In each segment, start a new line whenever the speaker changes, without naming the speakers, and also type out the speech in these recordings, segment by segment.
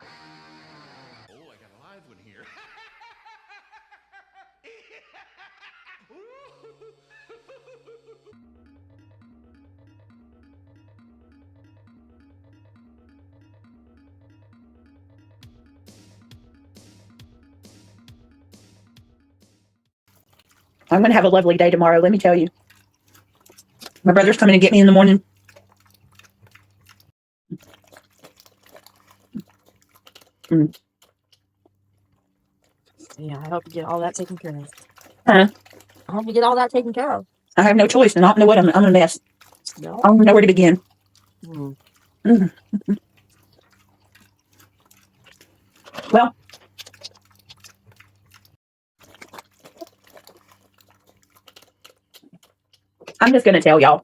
Oh, I got a live one here.
I'm going to have a lovely day tomorrow, let me tell you. My brother's coming to get me in the morning.
Yeah, I hope you get all that taken care of.
Huh?
I hope you get all that taken care of.
I have no choice, and I don't know what I'm a mess.
No.
I don't know where to begin. Well, I'm just going to tell y'all.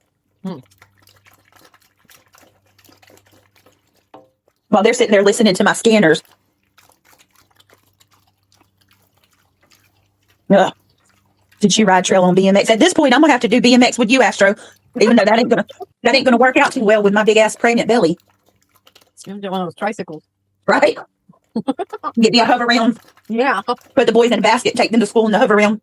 While they're sitting there listening to my scanners. Did she ride trail on BMX? At this point, I'm going to have to do BMX with you, Astro. Even though that ain't gonna work out too well with my big ass pregnant belly.
It's going to be one of those tricycles.
Right? Get me a hover round.
Yeah.
Put the boys in a basket, take them to school in the hover round.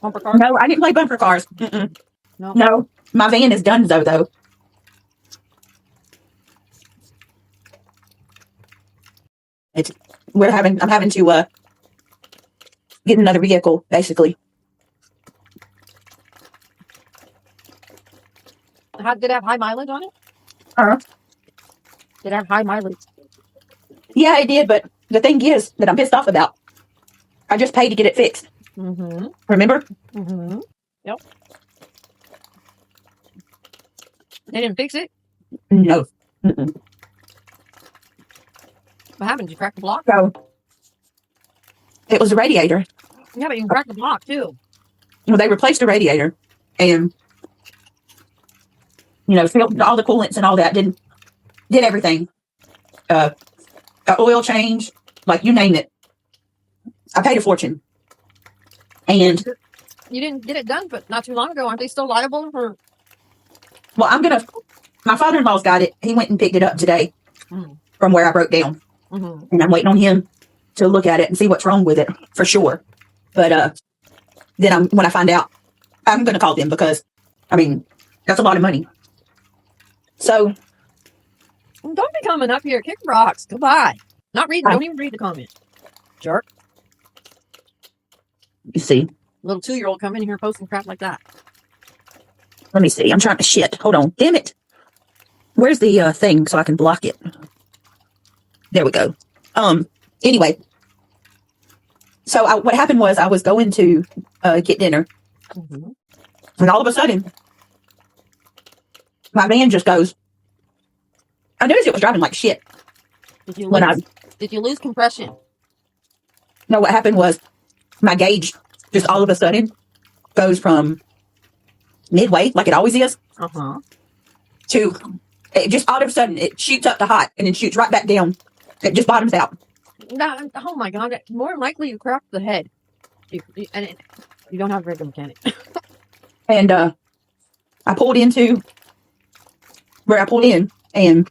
Bumper cars?
No, I didn't play bumper cars. No, my van is done though. I'm having to get another vehicle, basically.
Did it have high mileage on it? Did it have high mileage?
Yeah, it did, but the thing is that I'm pissed off about. I just paid to get it fixed. Remember?
Yep. They didn't fix it?
No.
What happened? Did you crack the block?
So, it was the radiator.
Yeah, but you can crack the block too.
Well, they replaced the radiator and, filled all the coolants and all that. Did everything. Oil change, like you name it. I paid a fortune. And
you didn't get it done, but not too long ago. Aren't they still liable for?
Well, my father-in-law's got it. He went and picked it up today from where I broke down. And I'm waiting on him to look at it and see what's wrong with it for sure. But then when I find out, I'm going to call them because, that's a lot of money. So.
Don't be coming up here. Kick rocks. Goodbye. Not reading. Don't even read the comment. Jerk.
You see.
Little 2-year-old come in here posting crap like that.
Let me see. I'm trying to shit. Hold on. Damn it. Where's the thing so I can block it? There we go. Anyway. So what happened was I was going to get dinner. And all of a sudden, my van just goes. I noticed it was driving like shit.
Did you lose compression?
No, what happened was my gauge just all of a sudden goes from midway, like it always is, to it just all of a sudden it shoots up to hot and then shoots right back down. It just bottoms out.
Oh my God! More likely you cracked the head, and you don't have a very good mechanic.
And I pulled into where I pulled in and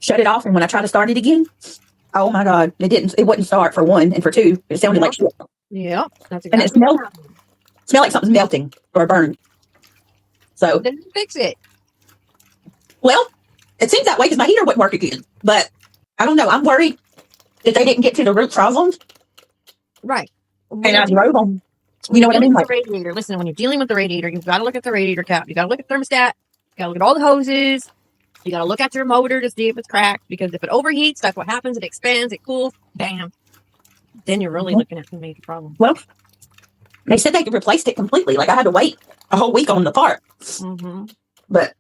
shut it off. And when I tried to start it again, oh my God, it wouldn't start for one, and for two, it sounded like shit.
Yeah, that's
exactly. And it smelled like something's melting or burned. So
didn't fix it.
Well, it seems that way because my heater wouldn't work again. But I don't know. I'm worried that they didn't get to the root problems.
Right.
And I drove them. You know what I mean?
Like, radiator. Listen, when you're dealing with the radiator, you've got to look at the radiator cap. You got to look at the thermostat. You got to look at all the hoses. You got to look at your motor to see if it's cracked. Because if it overheats, that's what happens. It expands. It cools. Bam. Then you're really looking at some major problems.
Well, they said they could replace it completely. Like I had to wait a whole week on the part. But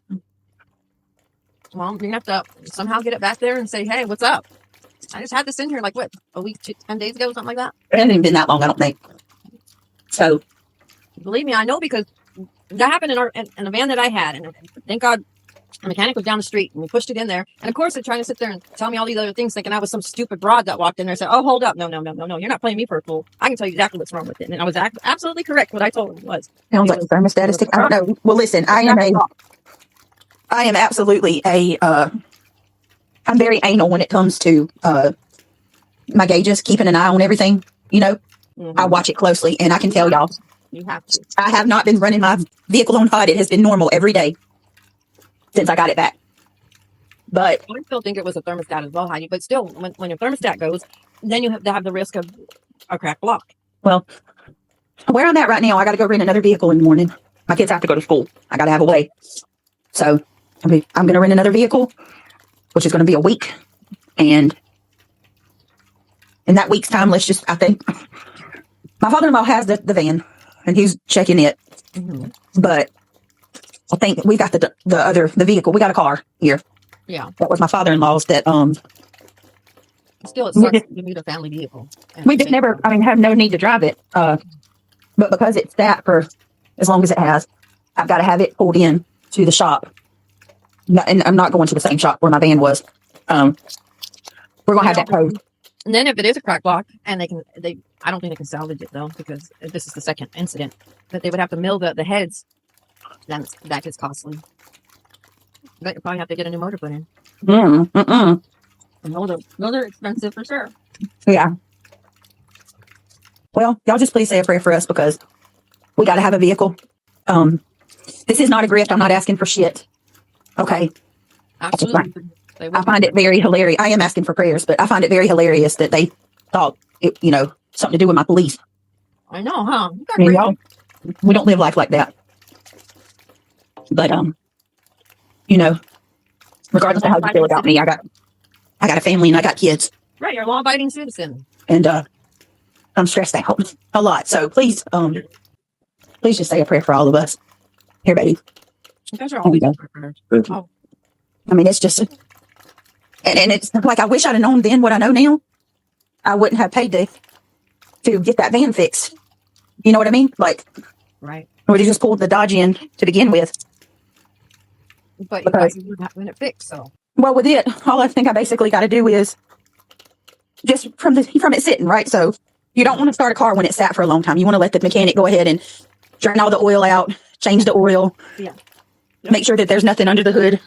well, you're gonna have to somehow get it back there and say, "Hey, what's up? I just had this in here like what, a week, 10 days ago, something like that."
It hasn't even been that long, I don't think. So,
believe me, I know because that happened in the van that I had, and thank God The mechanic was down the street, and we pushed it in there. And of course, they're trying to sit there and tell me all these other things, thinking I was some stupid broad that walked in there and said, "Oh, hold up, no, you're not playing me for a fool. I can tell you exactly what's wrong with it." And I was absolutely correct. What I told him was.
Sounds like the thermostat is ticking. I don't know. Well, listen, I am absolutely I'm very anal when it comes to my gauges, keeping an eye on everything. You know, I watch it closely, and I can tell y'all,
You have to.
I have not been running my vehicle on hot. It has been normal every day since I got it back. But
I still think it was a thermostat as well, Heidi. But still, when your thermostat goes, then you have to have the risk of a cracked block.
well, where I'm at right now, I got to go rent another vehicle in the morning. My kids have to go to school. I got to have a way. So I'm going to rent another vehicle, which is going to be a week. And in that week's time, I think my father-in-law has the van and he's checking it. But I think we got the vehicle. We got a car here.
Yeah.
That was my father-in-law's that,
Still, it sucks to need a family vehicle.
we just never, have no need to drive it. But because it's sat for as long as it has, I've got to have it pulled in to the shop. And I'm not going to the same shop where my van was. We're going to have that towed.
And then if it is a crack block, and I don't think they can salvage it though, because this is the second incident, but they would have to mill the heads. That gets costly. But you probably have to get a new motor put in. And those are expensive for sure.
Yeah. Well, y'all just please say a prayer for us because we got to have a vehicle. This is not a grift. I'm not asking for shit. Okay.
Absolutely.
I find it very hilarious. I am asking for prayers, but I find it very hilarious that they thought it, something to do with my police.
I know, huh?
Y'all, we don't live life like that. But regardless of how you feel about me, I got a family and I got kids.
Right, you're a law-abiding citizen.
And I'm stressed out a lot. So please just say a prayer for all of us. Here, baby.
You guys are always prayers. Oh.
It's just, and it's like, I wish I'd have known then what I know now. I wouldn't have paid to get that van fixed. You know what I mean? Like,
right.
Or they just pulled the Dodge in to begin with.
But you guys would have it fixed, so.
Well, with it, all I think I basically got to do is just from it sitting, right? So you don't want to start a car when it's sat for a long time. You want to let the mechanic go ahead and drain all the oil out, change the oil, make sure that there's nothing under the hood.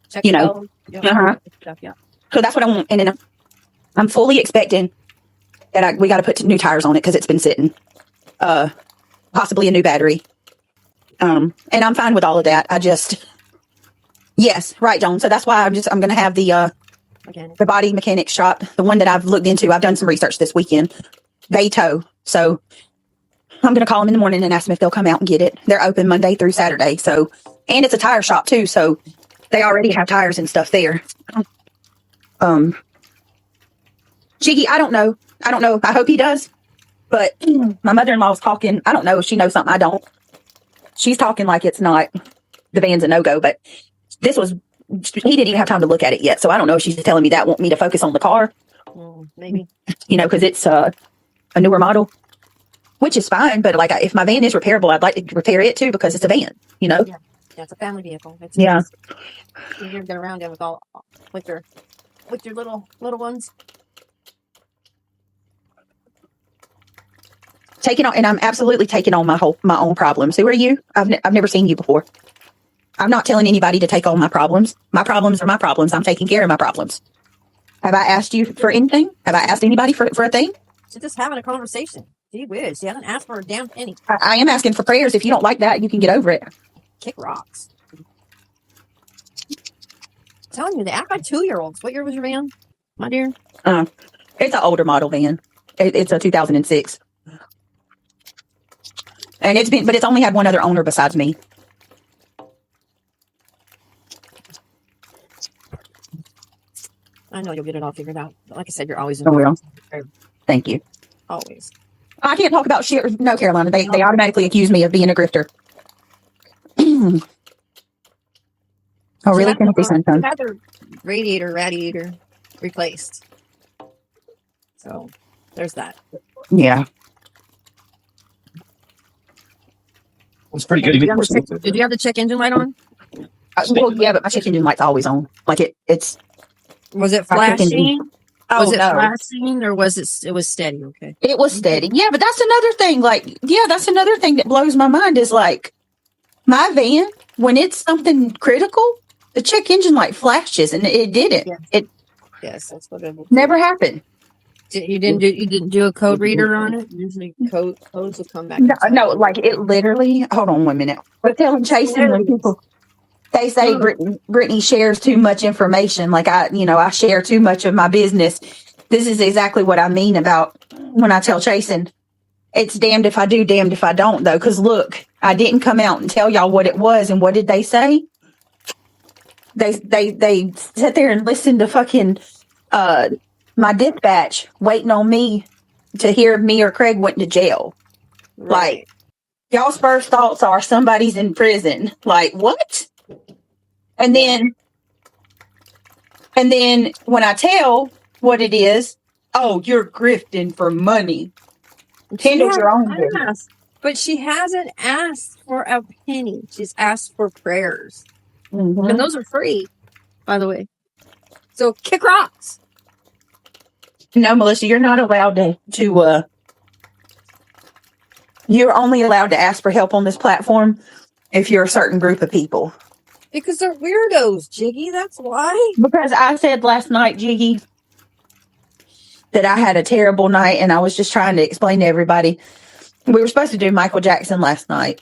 Check
Stuff, yeah. So that's what I want. And then I'm fully expecting that we got to put new tires on it because it's been sitting. Possibly a new battery. And I'm fine with all of that. Yes, right, Joan. So that's why I'm going to have the body mechanic shop, the one that I've looked into. I've done some research this weekend. They tow. So I'm going to call them in the morning and ask them if they'll come out and get it. They're open Monday through Saturday. So, and it's a tire shop too. So they already have tires and stuff there. Jiggy, I don't know. I hope he does. But my mother-in-law's talking. I don't know if she knows something I don't. She's talking like it's not, the van's a no-go, but he didn't even have time to look at it yet. So I don't know if she's telling me that, want me to focus on the car.
Maybe.
Because it's a newer model, which is fine. But like, if my van is repairable, I'd like to repair it too, because it's a van,
Yeah, it's a family vehicle. It's
yeah.
You can get around it with your little ones.
And I'm absolutely taking on my own problems. Who are you? I've never seen you before. I'm not telling anybody to take on my problems. My problems are my problems. I'm taking care of my problems. Have I asked you for anything? Have I asked anybody for a thing?
She's just having a conversation. Gee whiz, she hasn't asked for a damn penny.
I am asking for prayers. If you don't like that, you can get over it.
Kick rocks. I'm telling you, they act like 2-year-olds. What year was your van, my dear?
It's an older model van. It's a 2006. And it's only had one other owner besides me.
I know you'll get it all figured out. But like I said, you're always in.
I will. Thank you.
Always.
I can't talk about shit. No, Carolina. They automatically accuse me of being a grifter. Oh, really? Can it be sunshine?
You had the radiator replaced. So there's that.
Yeah.
It's pretty good.
Did you have the check engine light on?
Well, yeah, but my check engine light's always on. Like it's
Was it
my check engine.
flashing?
Oh
Was it
no,
flashing or was it was steady? Okay.
it was steady. Yeah, but that's another thing. Like, yeah, that's another thing that blows my mind is like my van when it's something critical, the check engine light flashes, and it didn't.
Yeah.
It
Yes, that's what it was.
never happened.
You didn't do a code reader on it? Usually codes will come back.
No,
and tell
no,
you.
like it literally. Hold on 1 minute. We're telling Jason when people they say Brittany shares too much information. Like I share too much of my business. This is exactly what I mean about when I tell Jason, it's damned if I do, damned if I don't, though. Because look, I didn't come out and tell y'all what it was, and what did they say? They sat there and listened to fucking my dispatch, waiting on me to hear if me or Craig went to jail. Like, y'all's first thoughts are somebody's in prison. Like, what? And then when I tell what it is, oh, you're grifting for money. Handle your own business.
But she hasn't asked for a penny. She's asked for prayers.
Mhm.
And those are free, by the way. So kick rocks.
No, Melissa, you're not allowed to you're only allowed to ask for help on this platform if you're a certain group of people.
Because they're weirdos, Jiggy. That's why.
Because I said last night, Jiggy, that I had a terrible night, and I was just trying to explain to everybody. We were supposed to do Michael Jackson last night,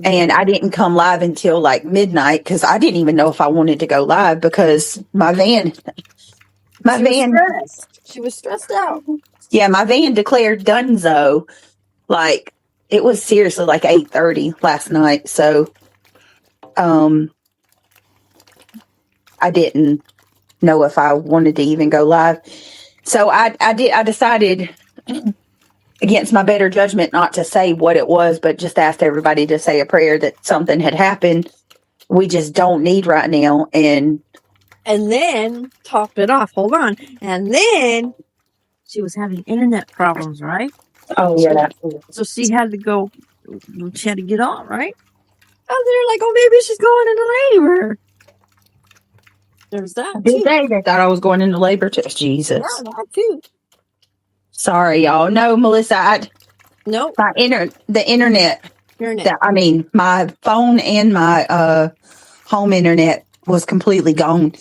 and I didn't come live until like midnight because I didn't even know if I wanted to go live because my van.
She was stressed out.
Yeah, my van declared Dunzo. Like, it was seriously like 8:30 last night. So, I didn't know if I wanted to even go live. So I decided against my better judgment not to say what it was, but just asked everybody to say a prayer that something had happened we just don't need right now. And
then topped it off. Hold on. And then she was having internet problems, right?
oh yeah,
So she had to go. She had to get on, right? And they're like, oh, maybe she's going into labor. There's that.
did they thought I was going into labor test? Jesus.
Yeah, that too.
Sorry, y'all. No, Melissa,
Nope.
the internet.
Internet.
I mean, my phone and my home internet was completely gone.